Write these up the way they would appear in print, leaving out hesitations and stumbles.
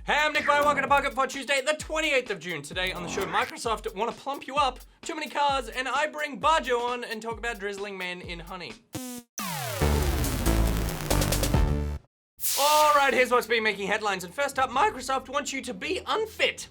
Hey, I'm NichBoy, welcome to Bajo for Tuesday, the 28th of June. Today on the show, Microsoft want to plump you up, too many cars, and I bring Bajo on and talk about drizzling men in honey. Alright, here's what's been making headlines, and first up, Microsoft wants you to be unfit.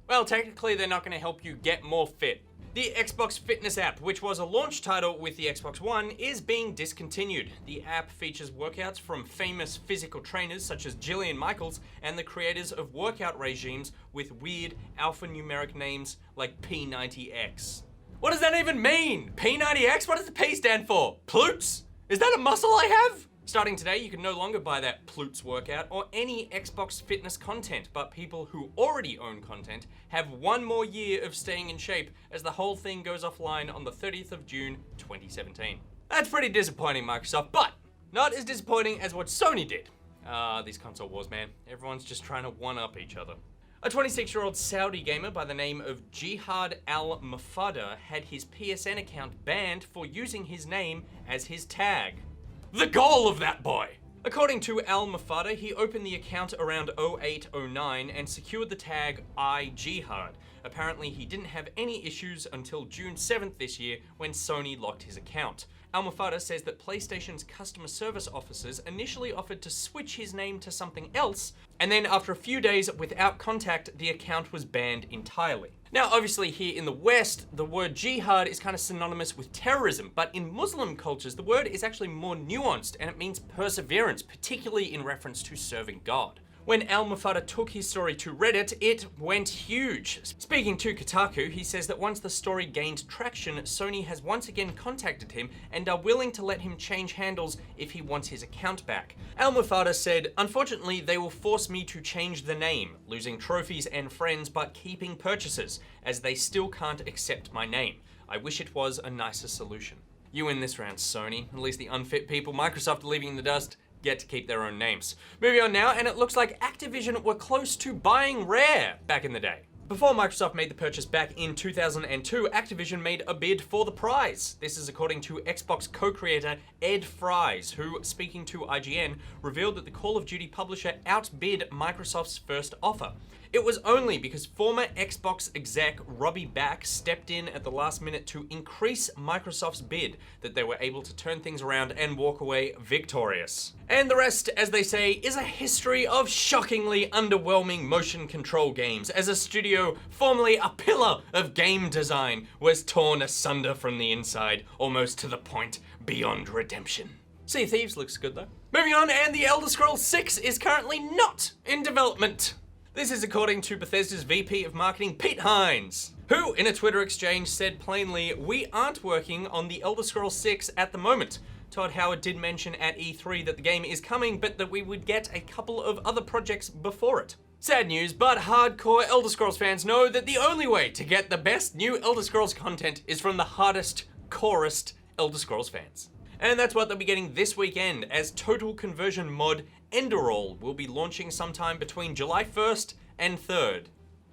Well, technically, they're not going to help you get more fit. The Xbox Fitness app, which was a launch title with the Xbox One, is being discontinued. The app features workouts from famous physical trainers such as Jillian Michaels and the creators of workout regimes with weird alphanumeric names like P90X. What does that even mean? P90X? What does the P stand for? Ploots? Is that a muscle I have? Starting today, you can no longer buy that Ploots workout or any Xbox Fitness content, but people who already own content have one more year of staying in shape as the whole thing goes offline on the 30th of June, 2017. That's pretty disappointing, Microsoft, but not as disappointing as what Sony did. These console wars, man. Everyone's just trying to one-up each other. A 26-year-old Saudi gamer by the name of Jihad Al-Mafada had his PSN account banned for using his name as his tag. The goal of that boy! According to Al-Mafada, he opened the account around 0809 and secured the tag iJihad. Apparently, he didn't have any issues until June 7th this year when Sony locked his account. Al-Mafada says that PlayStation's customer service officers initially offered to switch his name to something else, and then after a few days without contact, the account was banned entirely. Now, obviously here in the West, the word jihad is kind of synonymous with terrorism, but in Muslim cultures, the word is actually more nuanced and it means perseverance, particularly in reference to serving God. When Al-Mafada took his story to Reddit, it went huge. Speaking to Kotaku, he says that once the story gained traction, Sony has once again contacted him and are willing to let him change handles if he wants his account back. Al-Mafada said, "Unfortunately, they will force me to change the name, losing trophies and friends but keeping purchases, as they still can't accept my name. I wish it was a nicer solution." You win this round, Sony. At least the unfit people Microsoft are leaving in the dust get to keep their own names. Moving on now, and it looks like Activision were close to buying Rare back in the day. Before Microsoft made the purchase back in 2002, Activision made a bid for the prize. This is according to Xbox co-creator Ed Fries, who, speaking to IGN, revealed that the Call of Duty publisher outbid Microsoft's first offer. It was only because former Xbox exec Robbie Back stepped in at the last minute to increase Microsoft's bid that they were able to turn things around and walk away victorious. And the rest, as they say, is a history of shockingly underwhelming motion control games, as a studio formerly a pillar of game design was torn asunder from the inside, almost to the point beyond redemption. Sea of Thieves looks good though. Moving on, and The Elder Scrolls 6 is currently not in development. This is according to Bethesda's VP of Marketing, Pete Hines, who, in a Twitter exchange, said plainly, "We aren't working on The Elder Scrolls 6 at the moment." Todd Howard did mention at E3 that the game is coming, but that we would get a couple of other projects before it. Sad news, but hardcore Elder Scrolls fans know that the only way to get the best new Elder Scrolls content is from the hardest, corest Elder Scrolls fans. And that's what they'll be getting this weekend, as Total Conversion mod Enderall will be launching sometime between July 1st and 3rd.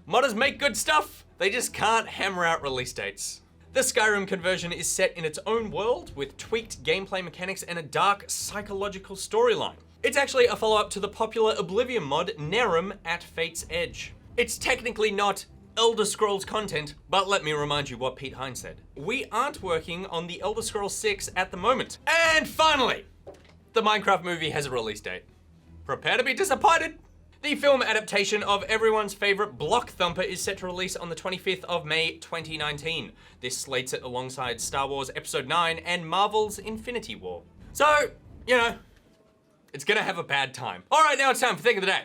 Modders make good stuff, they just can't hammer out release dates. The Skyrim conversion is set in its own world with tweaked gameplay mechanics and a dark psychological storyline. It's actually a follow-up to the popular Oblivion mod Nerim at Fate's Edge. It's technically not Elder Scrolls content, but let me remind you what Pete Hines said. We aren't working on The Elder Scrolls 6 at the moment. And finally, the Minecraft movie has a release date. Prepare to be disappointed. The film adaptation of everyone's favorite block thumper is set to release on the 25th of May 2019. This slates it alongside Star Wars Episode 9 and Marvel's Infinity War. So, you know, it's gonna have a bad time. All right, now it's time for Thing of the Day.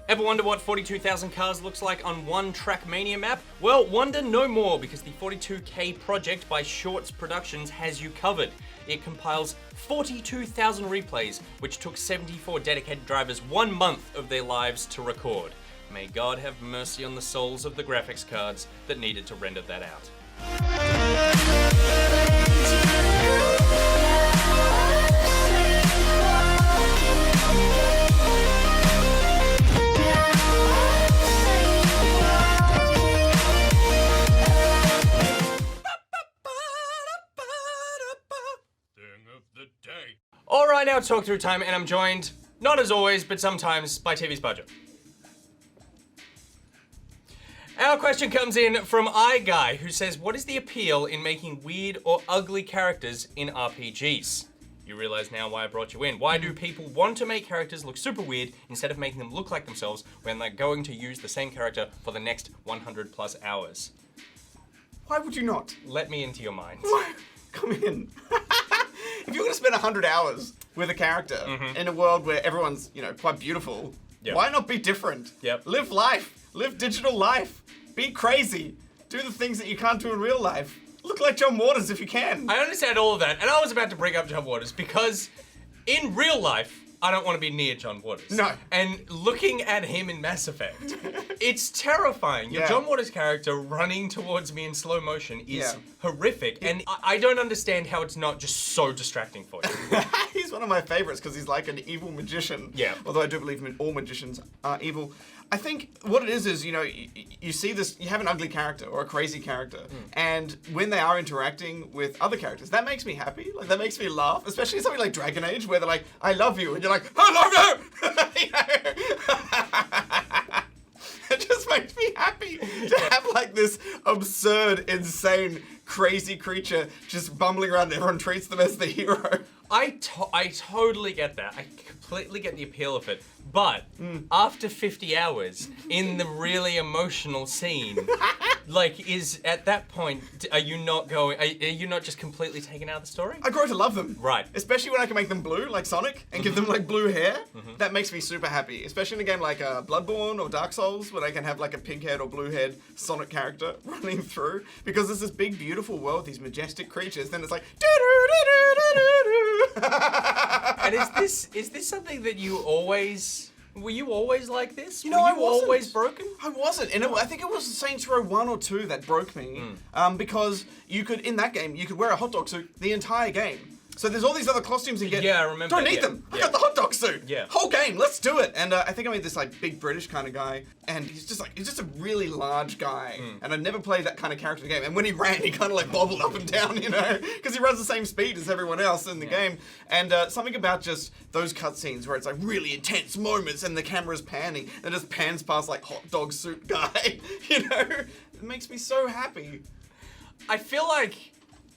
Ever wonder what 42,000 cars looks like on one Trackmania map? Well, wonder no more, because the 42K project by Shorts Productions has you covered. It compiles 42,000 replays, which took 74 dedicated drivers 1 month of their lives to record. May God have mercy on the souls of the graphics cards that needed to render that out. Alright, now now it's talk through time, and I'm joined, not as always, but sometimes, by TV's Bajo. Our question comes in from iGuy, who says, what is the appeal in making weird or ugly characters in RPGs? You realize now why I brought you in. Why do people want to make characters look super weird instead of making them look like themselves when they're going to use the same character for the next 100 plus hours? Why would you not? Let me into your mind. Come in. If you're going to spend 100 hours with a character in a world where everyone's, quite beautiful, why not be different? Yep. Live life. Live digital life. Be crazy. Do the things that you can't do in real life. Look like John Waters if you can. I understand all of that, and I was about to bring up John Waters because in real life, I don't want to be near John Waters. No. And looking at him in Mass Effect, it's terrifying. Your John Waters character running towards me in slow motion is horrific, and I don't understand how it's not just so distracting for you. He's one of my favorites because he's like an evil magician. Yeah. Although I do believe all magicians are evil. I think what it is, you see this, you have an ugly character or a crazy character, and when they are interacting with other characters, that makes me happy. Like, that makes me laugh, especially something like Dragon Age, where they're like, I love you, and you're like, I love you! It just makes me happy to have like this absurd, insane, crazy creature just bumbling around and everyone treats them as the hero. I totally get that. I completely get the appeal of it. But after 50 hours in the really emotional scene, is at that point, are you not just completely taken out of the story? I grow to love them. Right. Especially when I can make them blue, like Sonic, and give them like blue hair. That makes me super happy. Especially in a game like Bloodborne or Dark Souls, when I can have like a pink-haired or blue-haired Sonic character running through. Because there's this big, beautiful world, these majestic creatures, then it's like, And is this something that you always... Were you always like this? I wasn't. Always broken? I wasn't, and I think it was Saints Row 1 or 2 that broke me, because in that game, you could wear a hot dog suit the entire game. So there's all these other costumes you get. Yeah, I remember. Don't need them. I got the hot dog suit. Yeah. Whole game. Let's do it. And I think I made this like big British kind of guy, and he's just a really large guy. And I've never played that kind of character in the game. And when he ran, he kind of like bobbled up and down, because he runs the same speed as everyone else in the game. And something about just those cutscenes where it's like really intense moments, and the camera's panning, and it just pans past like hot dog suit guy. It makes me so happy. I feel like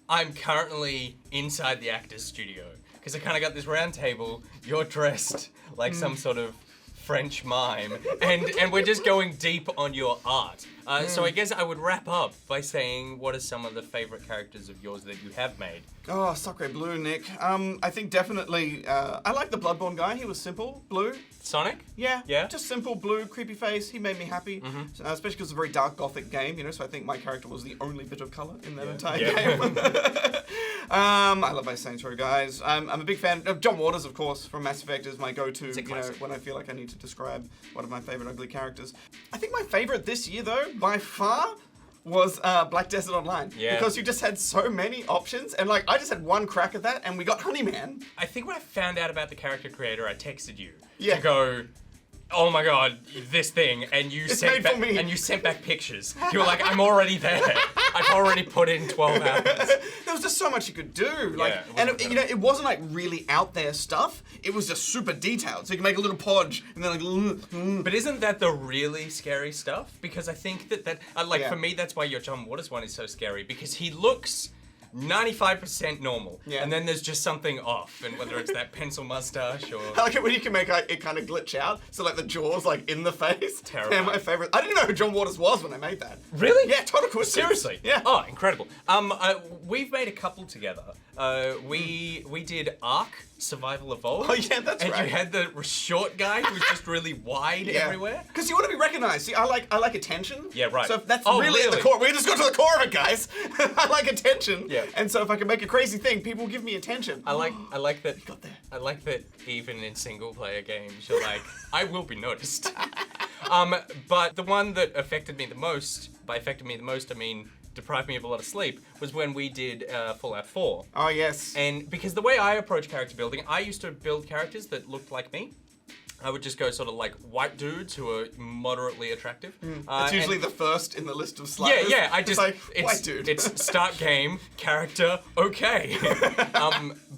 I'm currently inside the actor's studio because I kind of got this round table. You're dressed like some sort of French mime, and we're just going deep on your art. So I guess I would wrap up by saying, what are some of the favorite characters of yours that you have made? Oh, Sacre Blue, Nick. I think definitely, I like the Bloodborne guy. He was simple, blue. Sonic? Yeah. Yeah? Just simple, blue, creepy face. He made me happy. Especially because it's a very dark gothic game, so I think my character was the only bit of colour in that entire game. I love my Saints Row guys. I'm a big fan of John Waters, of course, from Mass Effect is my go-to, when I feel like I need to describe one of my favourite ugly characters. I think my favourite this year, though, by far, was Black Desert Online. Yeah. Because you just had so many options, and I just had one crack at that, and we got Honeyman. I think when I found out about the character creator, I texted you to go, oh my god, this thing, and you sent back pictures. You were like, I'm already there. I've already put in 12 hours. There was just so much you could do. It wasn't really out there stuff. It was just super detailed. So you can make a little podge and then But isn't that the really scary stuff? Because I think that for me, that's why your John Waters one is so scary, because he looks 95% normal, and then there's just something off, and whether it's that pencil mustache or... I like it when you can make it kind of glitch out, so the jaw's in the face. Terrible. They're my favorite. I didn't know who John Waters was when I made that. Really? Yeah, total coincidence. Seriously? Yeah. Oh, incredible. We've made a couple together. We did Ark Survival Evolved. Oh yeah, that's right. And you had the short guy who was just really wide everywhere. Because you want to be recognized. See, I like attention. Yeah, right. So that's really at the core. We just got to the core of it, guys. I like attention. Yeah. And so if I can make a crazy thing, people will give me attention. I like that. You got there. I like that even in single player games, you're like, I will be noticed. But the one that affected me the most, by affected me the most, I mean, deprived me of a lot of sleep, was when we did Fallout 4. Oh, yes. And because the way I approach character building, I used to build characters that looked like me. I would just go sort of like white dudes who are moderately attractive. It's usually the first in the list of sliders. Yeah, I It's just like, white dude. It's start game, character, okay.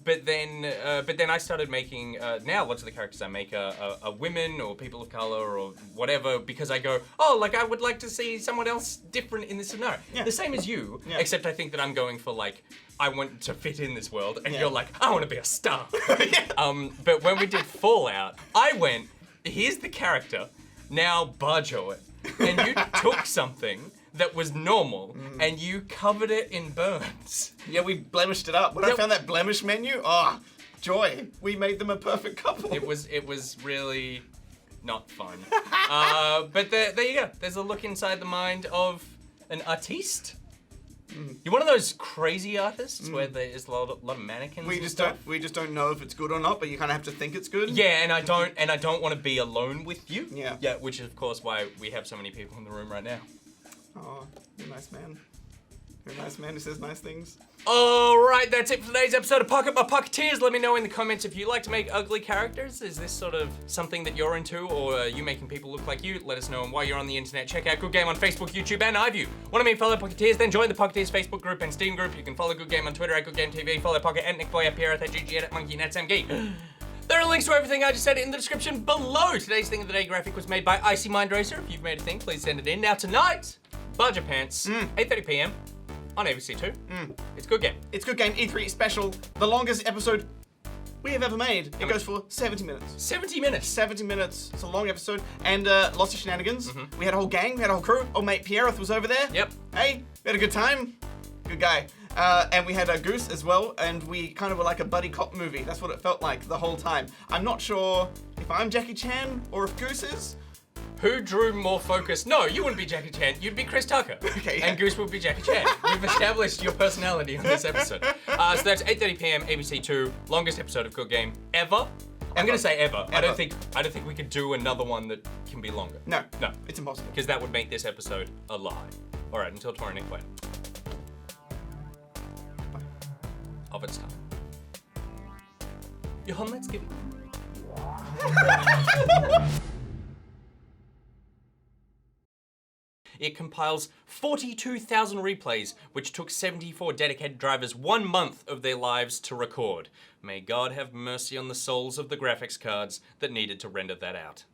But then I started making. Now lots of the characters I make are women or people of color or whatever, because I go, oh, like I would like to see someone else different in this scenario. Yeah. The same as you, Yeah. except I think that I'm going for like, I want to fit in this world, and Yeah. you're like, I want to be a star. Yeah. But when we did Fallout, I went, here's the character, now Bajo it. And you took something that was normal and you covered it in burns. Yeah, we blemished it up. When I found that blemish menu, joy. We made them a perfect couple. It was really not fun. But there you go. There's a look inside the mind of an artiste. You're one of those crazy artists where there's a lot of mannequins. We just don't know if it's good or not, but you kind of have to think it's good. Yeah, and I don't want to be alone with you. Yeah. Yeah, which is of course why we have so many people in the room right now. Oh, you're a nice man. You're a nice man who says nice things. Alright, that's it for today's episode of Pocket My Pocketeers. Let me know in the comments if you like to make ugly characters. Is this sort of something that you're into, or are you making people look like you? Let us know, and while you're on the internet, check out Good Game on Facebook, YouTube, and iView. Want to meet fellow Pocketeers? Then join the Pocketeers Facebook group and Steam group. You can follow Good Game on Twitter at Good Game TV, follow Pocket at NichBoy, at Pierre, at GG, at Monkey, and at SamGee. There are links to everything I just said in the description below. Today's Thing of the Day graphic was made by Icy Mind Racer. If you've made a thing, please send it in. Now tonight, Budget Pants, 8:30 p.m. on ABC2. It's Good Game. It's Good Game E3 special, the longest episode we have ever made. It goes for 70 minutes. 70 minutes. 70 minutes. It's a long episode, and lots of shenanigans. We had a whole gang, we had a whole crew. Old mate Pierre was over there. Yep. Hey, we had a good time. Good guy. And we had a Goose as well, and we kind of were like a buddy cop movie. That's what it felt like the whole time. I'm not sure if I'm Jackie Chan or if Goose is. Who drew more focus? No, you wouldn't be Jackie Chan. You'd be Chris Tucker. Okay, yeah. And Goose would be Jackie Chan. We've established your personality on this episode. So that's 8:30 p.m. ABC2, longest episode of Good Game ever. I'm gonna say ever. I don't think we could do another one that can be longer. No, No, it's impossible. because that would make this episode a lie. All right, until tomorrow, Nick. Wait. Of its time. Johan, let's give It compiles 42,000 replays, which took 74 dedicated drivers 1 month of their lives to record. May God have mercy on the souls of the graphics cards that needed to render that out.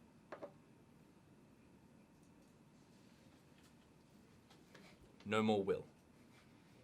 No more will.